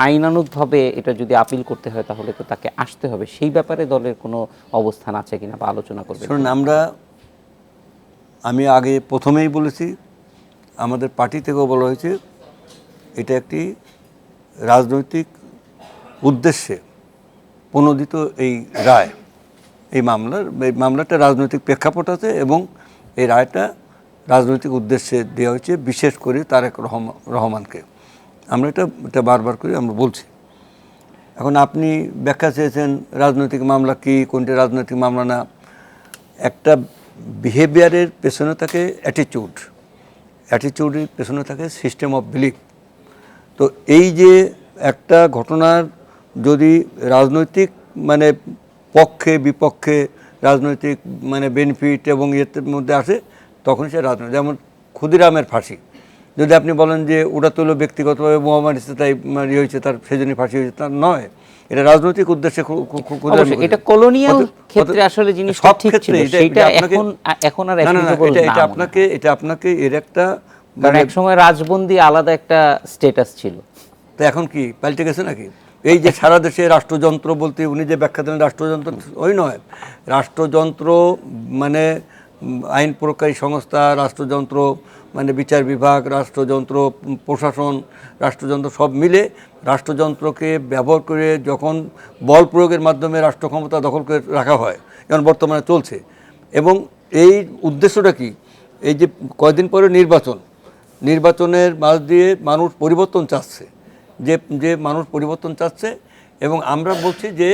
আইনানুগভাবে এটা যদি আপিল করতে হয় তাহলে তো তাকে আসতে হবে। সেই ব্যাপারে দলের কোনো অবস্থান আছে কিনা বা আলোচনা করবে? শুনুন, আমি আগে প্রথমেই বলেছি, আমাদের পার্টি থেকেও বলা হয়েছে এটা একটি রাজনৈতিক উদ্দেশ্যে প্রণোদিত এই রায়। এই মামলাটা রাজনৈতিক প্রেক্ষাপট আছে এবং এই রায়টা রাজনৈতিক উদ্দেশ্যে দেওয়া হয়েছে, বিশেষ করে তারেক রহমানকে। আমরা এটা বারবার করে আমরা বলছি। এখন আপনি ব্যাখ্যা চেয়েছেন রাজনৈতিক মামলা কি, কোনটা রাজনৈতিক মামলা না। একটা বিহেভিয়ারের পেছনে থাকে অ্যাটিটিউডের পেছনে থাকে সিস্টেম অফ বিলিফ। তো এই যে একটা ঘটনার যদি রাজনৈতিক মানে পক্ষে বিপক্ষে রাজনৈতিক মানে বেনিফিট এবং এর মধ্যে আসে, তখন সে রাজনৈতিক। যেমন ক্ষুদিরামের ফাঁসি, যদি আপনি বলেন যে ওটা তো হলো ব্যক্তিগতভাবে মহামারীতে তাই হয়েছে, তার সেজন্য ফাঁসি হয়েছে, তার নয়। এটা রাজনৈতিক উদ্দেশ্যে অবশ্যই এটা কলোনিয়াল ক্ষেত্রে আসলে জিনিসটা ঠিক ছিল, সেটা এখন আর applicable না। এটা আপনাকে এর একটা কারণ একসময় রাজবন্দী আলাদা একটা স্ট্যাটাস ছিল, তো এখন কি পাল্টে গেছে নাকি? এই যে সারা দেশে রাষ্ট্রযন্ত্র বলতে উনি যে ব্যাখ্যা দেন রাষ্ট্রযন্ত্র ওই নয়, রাষ্ট্রযন্ত্র মানে আইন প্রয়োগকারী সংস্থা, রাষ্ট্রযন্ত্র মানে বিচার বিভাগ, রাষ্ট্রযন্ত্র প্রশাসন, রাষ্ট্রযন্ত্র সব মিলে রাষ্ট্রযন্ত্রকে ব্যবহার করে যখন বল প্রয়োগের মাধ্যমে রাষ্ট্র ক্ষমতা দখল করে রাখা হয়, যেমন বর্তমানে চলছে। এবং এই উদ্দেশ্যটা কি, এই যে কয়েকদিন পরে নির্বাচনের মাঝ দিয়ে মানুষ পরিবর্তন চাচ্ছে, যে মানুষ পরিবর্তন চাচ্ছে, এবং আমরা বলছি যে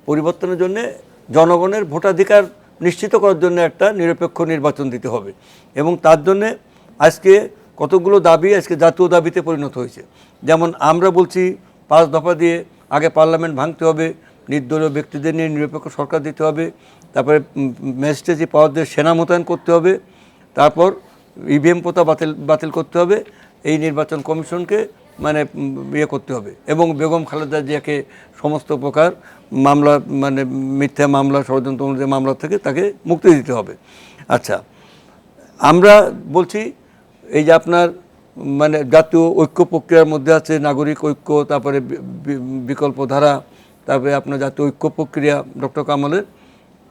পরিবর্তনের জন্য জনগণের ভোটাধিকার নিশ্চিত করার জন্য একটা নিরপেক্ষ নির্বাচন দিতে হবে। এবং তার জন্য আজকে কতগুলো দাবি আজকে জাতীয় দাবিতে পরিণত হয়েছে। যেমন আমরা বলছি 5 দফা দিয়ে আগে পার্লামেন্ট ভাঙতে হবে, নির্দলীয় ব্যক্তিদের নিয়ে নিরপেক্ষ সরকার দিতে হবে, তারপরে ম্যাজিস্ট্রেসি পাওয়ারদের সেনা মোতায়েন করতে হবে, তারপর ইভিএম প্রথা বাতিল করতে হবে, এই নির্বাচন কমিশনকে মানে ইয়ে করতে হবে, এবং বেগম খালেদা জিয়াকে সমস্ত প্রকার মামলা মানে মিথ্যা মামলা, ষড়যন্ত্র অনুযায়ী মামলা থেকে তাকে মুক্তি দিতে হবে। আচ্ছা, আমরা বলছি এই যে আপনার মানে জাতীয় ঐক্য প্রক্রিয়ার মধ্যে আছে নাগরিক ঐক্য, তারপরে বিকল্প ধারা, তারপরে আপনার জাতীয় ঐক্য প্রক্রিয়া ডক্টর কামালের,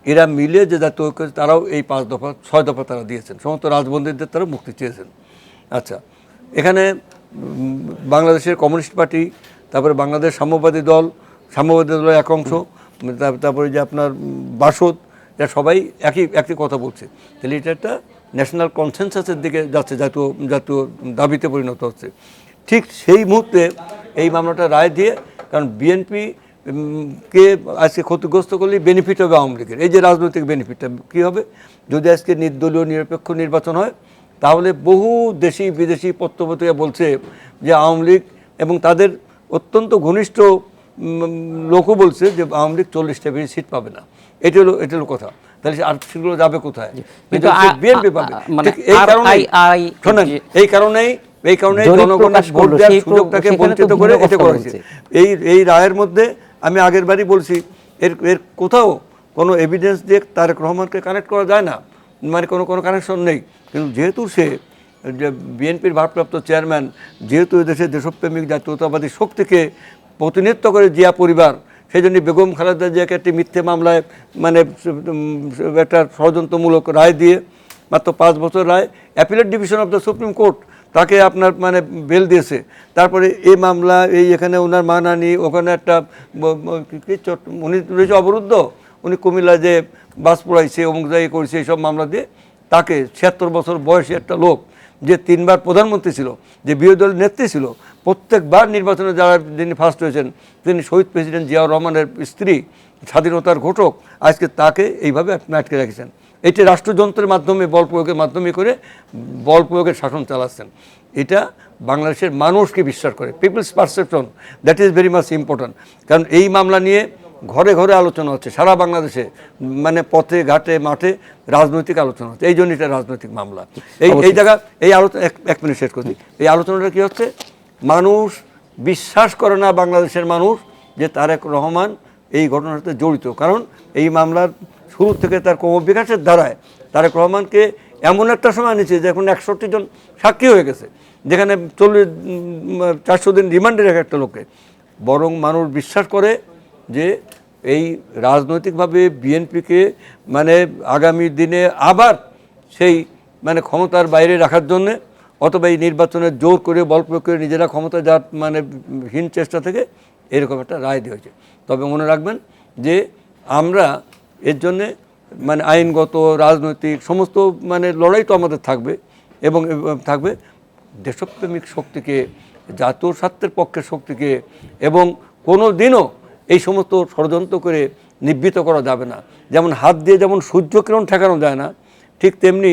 এরা মিলে যে জাতীয় ঐক্য, তারাও এই 5 দফা 6 দফা তারা দিয়েছেন, সমস্ত রাজবন্দীদের তারা মুক্তি চেয়েছেন। আচ্ছা, এখানে বাংলাদেশের কমিউনিস্ট পার্টি, তারপরে বাংলাদেশ সাম্যবাদী দলের এক অংশ, তারপরে যে আপনার বাসদ, এরা সবাই একই কথা বলছে। তাহলে এটা একটা ন্যাশনাল কনসেনসাসের দিকে যাচ্ছে, জাতীয় দাবিতে পরিণত হচ্ছে। ঠিক সেই মুহূর্তে এই মামলাটা রায় দিয়ে, কারণ বিএনপি কে আজকে ক্ষতিগ্রস্ত করলে বেনিফিট হবে আওয়ামী লীগের। এই যে রাজনৈতিক বেনিফিটটা কী হবে, যদি আজকে নির্দলীয় নিরপেক্ষ নির্বাচন হয়, তাহলে বহু দেশি বিদেশি পত্রপত্রিকা বলছে যে আওয়ামী লীগ এবং তাদের অত্যন্ত ঘনিষ্ঠ লোকও বলছে যে আওয়ামী লীগ 40টা বেশি সিট পাবে না। এটা হলো কথা। তাহলে আর সেগুলো যাবে কোথায়? বিএনপি পাবে। এই কারণেই জনগণের ভোট দেওয়ার সুযোগটাকে বঞ্চিত করে এটা করেছে। এই রায়ের মধ্যে আমি আগের বারই বলছি, এর কোথাও কোনো এভিডেন্স দিয়ে তারেক রহমানকে কানেক্ট করা যায় না, মানে কোনো কানেকশন নেই। কিন্তু যেহেতু সে বিএনপির ভারপ্রাপ্ত চেয়ারম্যান, যেহেতু দেশের দেশপ্রেমিক জাতীয়তাবাদী শক্তিকে প্রতিনিধিত্ব করে জিয়া পরিবার, সেই জন্য বেগম খালেদা জিয়াকে একটি মিথ্যে মামলায় মানে একটা ষড়যন্ত্রমূলক রায় দিয়ে মাত্র 5 বছর রায়, appellate division of the supreme court তাকে আপনার মানে বেল দিয়েছে। তারপরে এই মামলা, এখানে ওনার মানানি, ওখানে একটা উনি রয়েছে অবরুদ্ধ, উনি কুমিল্লা যে বাস পোড়াইছে, অমুক জায়গায় করেছে, এইসব মামলা দিয়ে তাকে 76 বছর বয়সী একটা লোক, যে 3 বার প্রধানমন্ত্রী ছিল, যে বিরোধী দলের নেত্রী ছিল, প্রত্যেকবার নির্বাচনে যারা যিনি ফার্স্ট হয়েছেন, তিনি শহীদ প্রেসিডেন্ট জিয়াউর রহমানের স্ত্রী, স্বাধীনতার ঘোষক, আজকে তাকে এইভাবে আটকে রেখেছেন। এটি রাষ্ট্রযন্ত্রের মাধ্যমে, বল প্রয়োগের মাধ্যমে করে বল প্রয়োগের শাসন চালাচ্ছেন। এটা বাংলাদেশের মানুষকে বিশ্বাস করে, people's perception, that is very much important. কারণ এই মামলা নিয়ে ঘরে ঘরে আলোচনা হচ্ছে, সারা বাংলাদেশে মানে পথে ঘাটে মাঠে রাজনৈতিক আলোচনা হচ্ছে। এই জন্য এটা রাজনৈতিক মামলা। এই জায়গা এই আলোচনা 1 মিনিট শেষ করছি। এই আলোচনাটা কী হচ্ছে, মানুষ বিশ্বাস করে না, বাংলাদেশের মানুষ, যে তারেক রহমান এই ঘটনাতে জড়িত। কারণ এই মামলার শুরু থেকে তার ক্রমবিকাশের ধারায় তারেক রহমানকে এমন একটা সময় নিচ্ছে যে এখন 61 জন সাক্ষী হয়ে গেছে, যেখানে 400 দিন রিমান্ডে রাখে একটা লোককে। বরং মানুষ বিশ্বাস করে যে এই রাজনৈতিকভাবে বিএনপিকে মানে আগামী দিনে আবার সেই মানে ক্ষমতার বাইরে রাখার জন্যে, অথবা এই নির্বাচনের জোর করে বল প্রয়োগ করে নিজেরা ক্ষমতা যাওয়ার মানে হীন চেষ্টা থেকে এরকম একটা রায় দেওয়া হয়েছে। তবে মনে রাখবেন যে আমরা এর জন্যে মানে আইনগত, রাজনৈতিক সমস্ত মানে লড়াই তো আমাদের থাকবে, এবং থাকবে দেশপ্রেমিক শক্তিকে, জাতীয় স্বার্থের পক্ষের শক্তিকে, এবং কোনো দিনও এই সমস্ত ষড়যন্ত্র করে নিবৃত করা যাবে না। যেমন হাত দিয়ে যেমন সূর্যকিরণ ঠেকানো যায় না, ঠিক তেমনি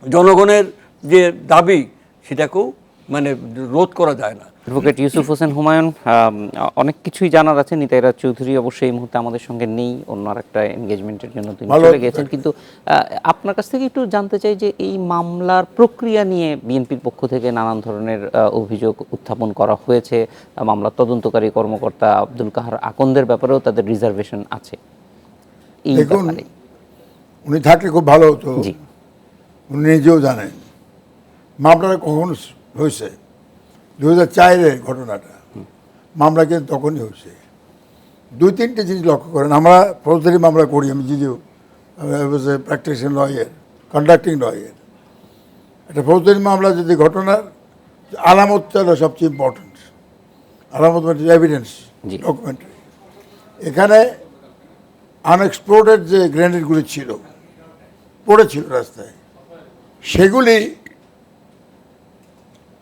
জনগণের যে দাবি সেটাকেও মানে রোধ করা যায় না। অ্যাডভোকেট ইউসুফ হোসেন হুমায়ুন, অনেক কিছুই জানার আছে। নিতাইরা চৌধুরী অবশ্যই এই মুহূর্তে আমাদের সঙ্গে নেই, অন্য একটা এনগেজমেন্টের জন্য তিনি ভালো চলে গেছেন, কিন্তু আপনার কাছ থেকে একটু জানতে চাই যে এই মামলার প্রক্রিয়া নিয়ে বিএনপির পক্ষ থেকে নানান ধরনের অভিযোগ উত্থাপন করা হয়েছে। মামলার তদন্তকারী কর্মকর্তা আব্দুল কাহার আকন্দের ব্যাপারেও তাদের রিজার্ভেশন আছে। এই দেখুন, ব্যাপারে উনি থাকলে খুব ভালো হতো। জি। উনি নিজেও জানেন মামলাটা কখন হয়েছে। 2004-এর ঘটনাটা, মামলা কিন্তু তখনই হয়েছে। 2-3টে জিনিস লক্ষ্য করেন। আমরা ফৌজদারি মামলা করি, আমি যদিও প্র্যাকটিশন লয়ার, কন্ডাক্টিং লয়ার। একটা ফৌজদারি মামলা যদি ঘটনার আলামতটা সবচেয়ে ইম্পর্টেন্ট। আলামত মানে এভিডেন্স, জি। ডকুমেন্টারি। এখানে আনএক্সপ্লোর্ডেড যে গ্রেনেডগুলি ছিল, পড়েছিল রাস্তায়, সেগুলি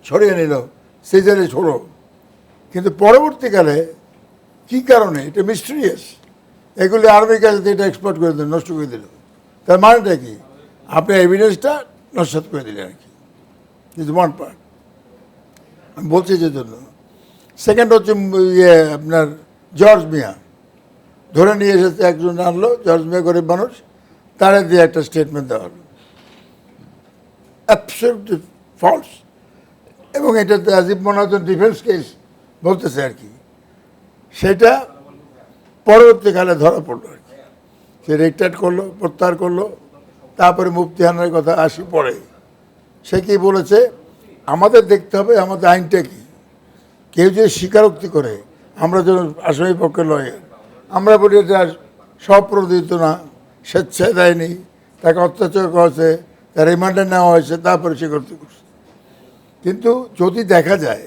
সরিয়ে নিল, সিজারে ছোড়ো। কিন্তু পরবর্তীকালে কী কারণে, এটা মিস্টেরিয়াস, এগুলি আর্মির কাছে এটা এক্সপোর্ট করে দিল, নষ্ট করে দিল। তার মানেটা কি? আপনি এভিডেন্সটা নষ্ট করে দিলেন আর কি। ইজ ওয়ান পার্ট, আমি বলছি যে জন্য। সেকেন্ড হচ্ছে আপনার জর্জ মিয়া ধরে নিয়ে এসেছে, একজন আনলো, জর্জ মিয়া গরিব মানুষ, তারা দিয়ে একটা স্টেটমেন্ট দেওয়া হলো, অ্যাবসলিউটলি ফলস। এবং এটাতে আজিব মনে হচ্ছে ডিফেন্স কেস বলতেছে আর কি। সেটা পরবর্তীকালে ধরা পড়লো আর কি। সে রিটায়ার করলো, প্রত্যাহার করলো। তারপরে মুফতি হানার কথা আসি পড়ে। সে কি বলেছে, আমাদের দেখতে হবে আমাদের আইনটা কি। কেউ যদি স্বীকারোক্তি করে, আমরা যেন আসামি পক্ষে লয়ের, আমরা বলি এটা স্বপ্রোদিত না, স্বেচ্ছায় দেয়নি, তাকে অত্যাচার করেছে, তার রিমান্ডে নেওয়া হয়েছে, তারপরে স্বীকারোক্তি করছে। কিন্তু যদি দেখা যায়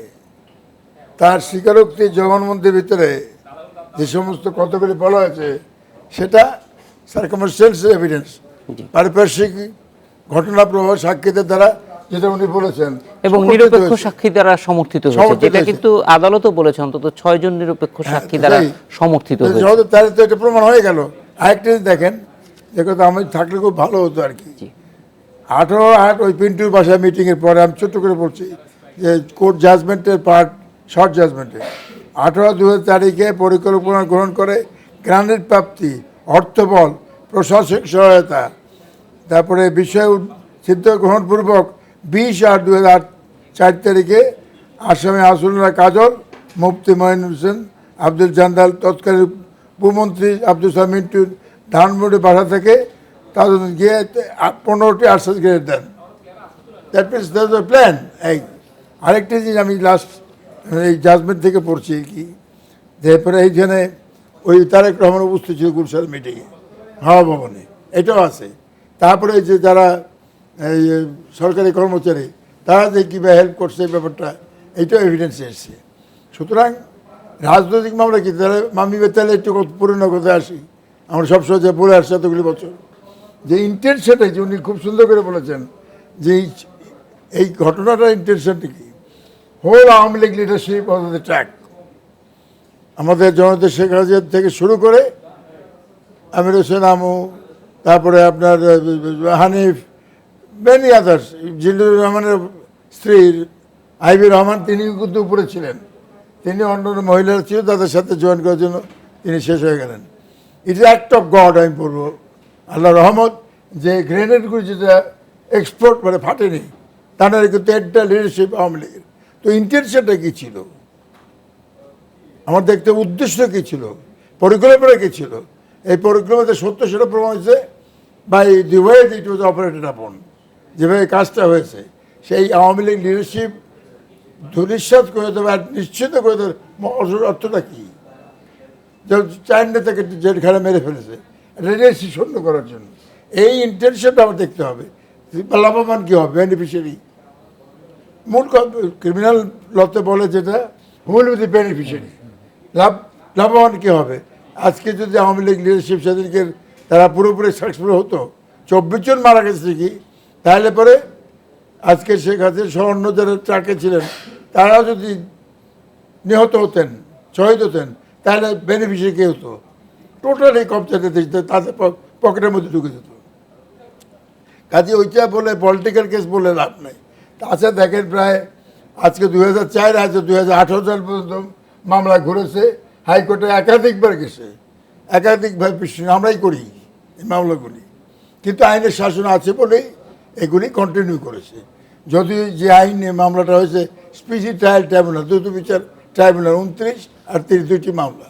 তার স্বীকারোক্তি জবানবন্দির ভিতরে যে সমস্ত কতগুলি বলা হয়েছে, সেটা সার্কামস্টেন্সিয়াল এভিডেন্স, পারিপার্শ্বিক ঘটনা প্রবাহ সাক্ষীদের দ্বারা, যেটা উনি বলেছেন, এবং নিরপেক্ষ সাক্ষী দ্বারা সমর্থিত হয়েছে, সমর্থিত যেটা হয়েছে। কিন্তু আদালতও বলেছে অন্তত 6 জন নিরপেক্ষ সাক্ষী দ্বারা সেই। সমর্থিত হয়েছে। তাহলে তো এটা প্রমাণ হয়ে গেল। আরেকটা জিনিস দেখেন, যে কথা আমি থাকলে খুব ভালো হতো আর কি। জি। 18/8 ওই পিন্টুর বাসায় মিটিংয়ের পরে, আমি ছোট্ট করে বলছি যে কোর্ট জাজমেন্টের পার্ট, শর্ট জাজমেন্টে 18/2 পরিকল্পনা গ্রহণ করে গ্রান্টের প্রাপ্তি, অর্থবল, প্রশাসনিক সহায়তা, তারপরে বিষয় সিদ্ধ গ্রহণপূর্বক 20/8/2004 আসামে আসুল্লাহ কাজল, মুফতি মঈন হোসেন, আব্দুল জান্দাল, তৎকালীন উপমন্ত্রী আব্দুল সালাম মিন্টুর ধানমন্ডি বাসা থেকে তাদের গিয়ে 15টি আশ্বাস গ্রেড দেন। That means that the plan. এই আরেকটি জিনিস আমি লাস্ট এই জাজমেন্ট থেকে পড়ছি কি, তারপরে এইখানে ওই তারেক রহমান উপস্থিত ছিল গুলশান মিটিংয়ে, হাওয়া ভবনে, এটাও আছে। তারপরে যে যারা এই সরকারি কর্মচারী, তারা যে কীভাবে হেল্প করছে এই ব্যাপারটা, এইটাও এভিডেন্সে এসছে। সুতরাং রাজনৈতিক মামলা কি, তাহলে মামি বেতালে একটু পুরনো কথা আসি, আমরা সবসময় যে বলে আসছি এতগুলি বছর, যে ইন্টেনশনটা, যে উনি খুব সুন্দর করে বলেছেন যে এই ঘটনাটার ইন্টেনশনটা কি। Whole Awami League leadership off the track, আমাদের জনতা শেখ হাসিনা থেকে শুরু করে আমির হোসেন আমু, তারপরে আপনার হানিফ, মেনি আদার্স, জিল্লুর রহমানের স্ত্রী আইবি রহমান, তিনি কিন্তু উপরে ছিলেন, তিনি অন্য মহিলারা ছিল, তাদের সাথে জয়েন করার জন্য তিনি শেষ হয়ে গেলেন। It is act of god, আমি বলবো, আল্লাহ রহমত, যে গ্রেনেডগুলি যেটা এক্সপোর্ট মানে ফাটেনি, তার কিন্তু একটা লিডারশিপ আওয়ামী লীগের। তো ইন্টেনশনটা কী ছিল, আমার দেখতে উদ্দেশ্য কী ছিল, পরিকল্পনা কী ছিল, এই পরিকল্পনাতে সত্য সেটা প্রমাণ হয়েছে by the way it was operated upon, যেভাবে কাজটা হয়েছে। সেই আওয়ামী লীগ লিডারশিপ ধূলিসাৎ করে দেবে আর নিশ্চিত করে দেবে। অর্থটা কী, চাইনা থেকে জেলখানা মেরে ফেলেছে, রেডিয়েশন শূন্য করার জন্য। এই ইন্টেনশনটা আমার দেখতে হবে। লাভবান কী হবে, বেনিফিশিয়ারি। মূল ক্রিমিনাল লতে বলে যেটা, হুইল উইথ দি বেনিফিশিয়ারি, লাভবান কী হবে। আজকে যদি আওয়ামী লীগ লিডারশিপ সেদিনকে তারা পুরোপুরি সাকসেসফুল হতো, 24 জন মারা গেছে কি, তাহলে পরে আজকে শেখ হাসিনা সহ অন্য যারা ট্রাকে ছিলেন, তারাও যদি নিহত হতেন, শহীদ হতেন, তাহলে বেনিফিশিয়ারি কে হতো, টোটালি কবজাতে তাদের পকেটের মধ্যে ঢুকে যেত। কাজে ওইটা বলে পলিটিক্যাল কেস বলে লাভ নেই। তাছাড়া দেখেন প্রায় আজকে 2004 আছে 2018 সাল পর্যন্ত মামলা ঘুরেছে, হাইকোর্টে একাধিকবার গেছে, একাধিকবার আমরাই করি এই মামলাগুলি, কিন্তু আইনের শাসন আছে বলেই এগুলি কন্টিনিউ করেছে। যদি যে আইনে মামলাটা হয়েছে স্পিডি ট্রায়াল ট্রাইব্যুনাল, দ্রুত বিচার ট্রাইব্যুনাল 29 আর 30 দুইটি মামলা,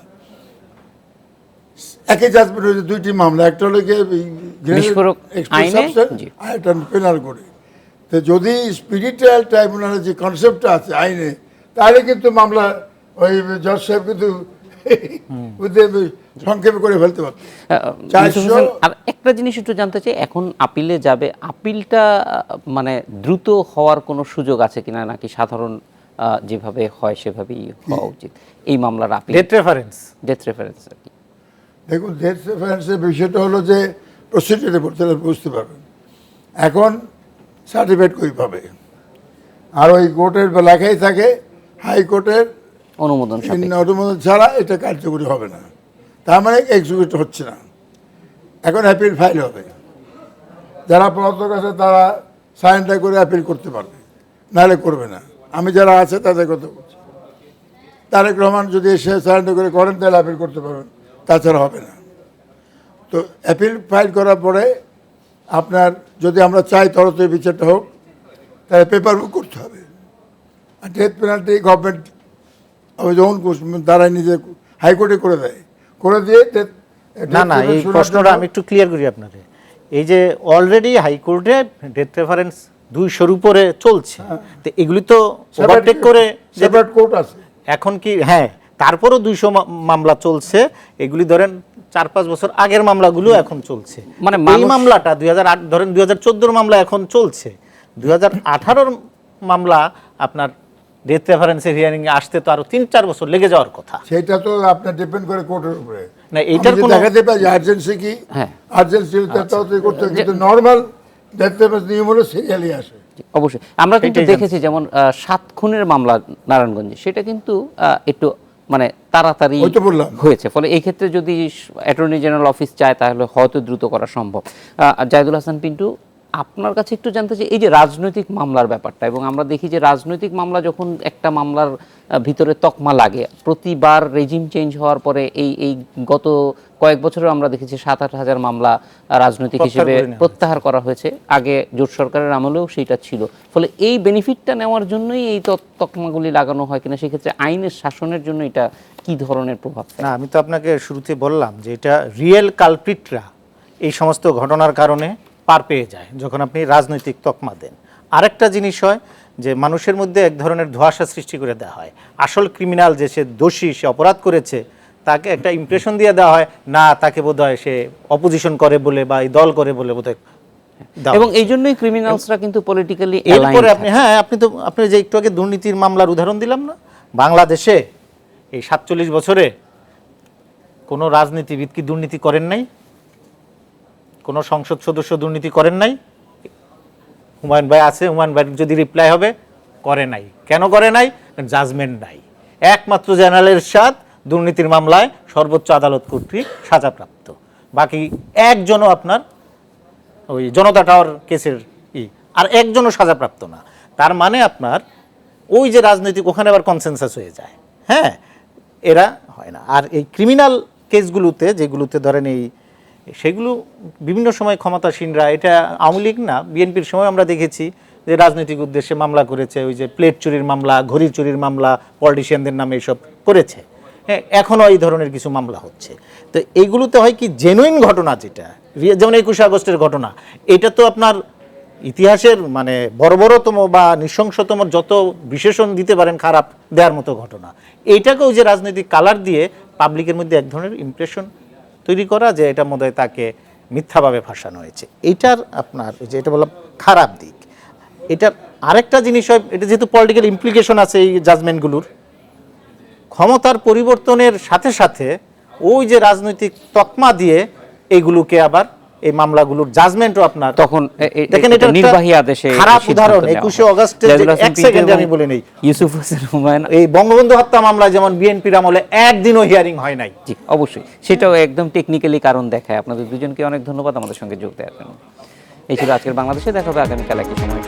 একই জাজমেন্ট হয়েছে দুইটি মামলা, একটা হলো বিস্ফোরক আইনে, জি। একটা পেনাল করে। তো যদি স্পিডি ট্রায়াল ট্রাইব্যুনালের যে কনসেপ্টটা আছে আইনে, তাহলে কিন্তু মামলা ওই জজ সাহেব কিন্তু সংক্ষেপে করে ফেলতে পারত। আর একটা জিনিস একটু জানতে চাই, এখন আপিলে যাবে, আপিলটা মানে দ্রুত হওয়ার কোনো সুযোগ আছে কিনা, নাকি সাধারণ যেভাবে হয় সেভাবেই হওয়া উচিত এই মামলার আপিল? ডেথ রেফারেন্স আর কি। দেখুন, ডেথ রেফারেন্সের বিষয়টা হলো যে প্রসিডিউরে বুঝতে পারবেন। এখন সার্টিফিকেট কই পাবে, আর ওই কোর্টের লেখাই থাকে হাইকোর্টের অনুমোদন অনুমোদন ছাড়া এটা কার্যকরী হবে না, তার মানে এক্সিকিউট হচ্ছে না। এখন অ্যাপিল ফাইল হবে, যারা পলাতক আছে তারা সারেন্ডার করে অ্যাপিল করতে পারবে, নাহলে করবে না। আমি যারা আছে তাদের কথা বলছি, তারেক রহমান যদি এসে সারেন্ডার করে করেন তাহলে অ্যাপিল করতে পারবেন, তাছাড়া হবে না। তো অ্যাপিল ফাইল করার পরে আপনার যদি আমরা চাই তরতে বিচারটা হোক, তাহলে পেপার বুক করতে হবে। আর ডেথ পেনাল্টি গভর্নমেন্ট যখন দ্বারাই নিজে হাইকোর্টে করে দেয়, করে দিয়ে না, এই প্রশ্নটা আমি একটু ক্লিয়ার করি আপনাদের। এই যে অলরেডি হাইকোর্টে ডেথ রেফারেন্স 200-র উপরে চলছে, তো এগুলি তো ওভারটেক করে সেপারেট কোর্ট আছে এখন কি, হ্যাঁ, তারপরও 200 মামলা চলছে, এগুলি ধরেন 4-5 বছর আগের মামলাগুলো এখন চলছে। মানে এই মামলাটা 2008 ধরেন 2014 মামলা এখন চলছে, 2018 মামলা আপনার ডেথ রেফারেন্সের হিয়ারিং এ আসতে তো আরো 3-4 বছর লেগে যাওয়ার কথা। সেটা তো আপনার ডিপেন্ড করে কোর্টের উপরে। না, এইটার কোনো দেখাতে পারে আর্জেন্সি কি, হ্যাঁ, আর্জেন্সি তাড়াতাড়ি করতে হয়, কিন্তু নরমাল ডেথ রেফারেন্স নিয়ম হলো সিরিয়ালি আসে। অবশ্যই আমরা কিন্তু দেখেছি, যেমন 7 খুনের মামলা নারায়ণগঞ্জে, সেটা কিন্তু একটু মানে তাড়াতাড়ি হয়েছে। ফলে এই ক্ষেত্রে যদি অ্যাটর্নি জেনারেল অফিস চায় তাহলে হয়তো দ্রুত করা সম্ভব। জাহিদুল হাসান পিন্টু, আপনার কাছে একটু জানতে চাই এই যে রাজনৈতিক মামলার ব্যাপারটা, এবং আমরা দেখি যে রাজনৈতিক মামলা যখন একটা মামলার ভিতরে তকমা লাগে, প্রতিবার রেজিম চেঞ্জ হওয়ার পরে এই গত কয়েক বছরে আমরা দেখেছি 7-8 হাজার মামলা রাজনৈতিক হিসেবে প্রত্যাহার করা হয়েছে। আগে জোট সরকারের আমলেও সেইটা ছিল। ফলে এই বেনিফিটটা নেওয়ার জন্যই এই তকমাগুলি লাগানো হয় কিনা, সেক্ষেত্রে আইনের শাসনের জন্য এটা কি ধরনের প্রভাব ফেলে? না, আমি তো আপনাকে শুরুতে বললাম যে এটা রিয়েল কালপ্রিটরা এই সমস্ত ঘটনার কারণে পার পেয়ে যায় যখন আপনি রাজনৈতিক তকমা দেন। আরেকটা জিনিস হয় যে মানুষের মধ্যে এক ধরনের ধোঁয়াশা সৃষ্টি করে দেওয়া হয়। আসল ক্রিমিনাল যে সে দোষী, সে অপরাধ করেছে, তাকে একটা ইমপ্রেশন দিয়ে দেওয়া হয়, না তাকে বোধহয় সে অপোজিশন করে বলে বা এই দল করে বলে বোধহয়। এবং এই জন্যই ক্রিমিনালসরা কিন্তু পলিটিক্যালি এরপরে আপনি যে একটু আগে দুর্নীতির মামলার উদাহরণ দিলাম না, বাংলাদেশে এই 47 বছরে কোনো রাজনীতিবিদ কি দুর্নীতি করেন নাই? কোনো সংসদ সদস্য দুর্নীতি করেন নাই? হুমায়ুন ভাই আছে, হুমায়ুন ভাই যদি রিপ্লাই হবে, করে নাই। কেন করে নাই? জাজমেন্ট নাই। একমাত্র জেনারেল এরশাদ দুর্নীতির মামলায় সর্বোচ্চ আদালত কর্তৃক সাজাপ্রাপ্ত, বাকি একজনও আপনার ওই জনতা টাওয়ার কেসের আর একজনও সাজাপ্রাপ্ত না। তার মানে আপনার ওই যে রাজনৈতিক, ওখানে আবার কনসেনসাস হয়ে যায়, হ্যাঁ, এরা হয় না। আর এই ক্রিমিনাল কেসগুলোতে যেগুলোতে ধরেন সেগুলো বিভিন্ন সময় ক্ষমতাসীনরা, এটা আওয়ামী লীগ না, বিএনপির সময় আমরা দেখেছি যে রাজনৈতিক উদ্দেশ্যে মামলা করেছে, ওই যে প্লেট চুরির মামলা, ঘড়ি চুরির মামলা, পলিটিশিয়ানদের নামে এসব করেছে। হ্যাঁ, এখনও এই ধরনের কিছু মামলা হচ্ছে। তো এইগুলোতে হয় কি, জেনুইন ঘটনা যেটা, যেমন 21 আগস্টের ঘটনা, এটা তো আপনার ইতিহাসের মানে বর্বরতম বা নৃশংসতম যত বিশেষণ দিতে পারেন খারাপ দেওয়ার মতো ঘটনা, এইটাকেও যে রাজনৈতিক কালার দিয়ে পাবলিকের মধ্যে এক ধরনের ইমপ্রেশন তৈরি করা যে এটা মধ্যে তাকে মিথ্যাভাবে ভাসানো হয়েছে, এইটার আপনার যে এটা বললাম খারাপ দিক। এটার আরেকটা জিনিস হয়, এটা যেহেতু পলিটিক্যাল ইমপ্লিকেশন আছে এই জাজমেন্টগুলোর, ক্ষমতার পরিবর্তনের সাথে সাথে ওই যে রাজনৈতিক তকমা দিয়ে এইগুলোকে আবার এই মামলাগুলোর জাজমেন্টও আপনার তখন দেখেন এটা নির্বাহী আদেশে খারাপ উদাহরণ। 21 আগস্টে এক সেকেন্ডে আমি বলে নেই, ইউসুফ হোসেন হুমায়ুন এই বঙ্গবন্ধু হত্যা মামলায় যেমন বিএনপির আমলে একদিনও হিয়ারিং হয় নাই। জি, অবশ্যই সেটাও একদম টেকনিক্যালি কারণ দেখায়। আপনাদের দুজনকে অনেক ধন্যবাদ আমাদের সঙ্গে যোগ দেওয়ার জন্য। এই ছিল আজকের বাংলাদেশে, দেখা হবে আগামীকাল একই সময়।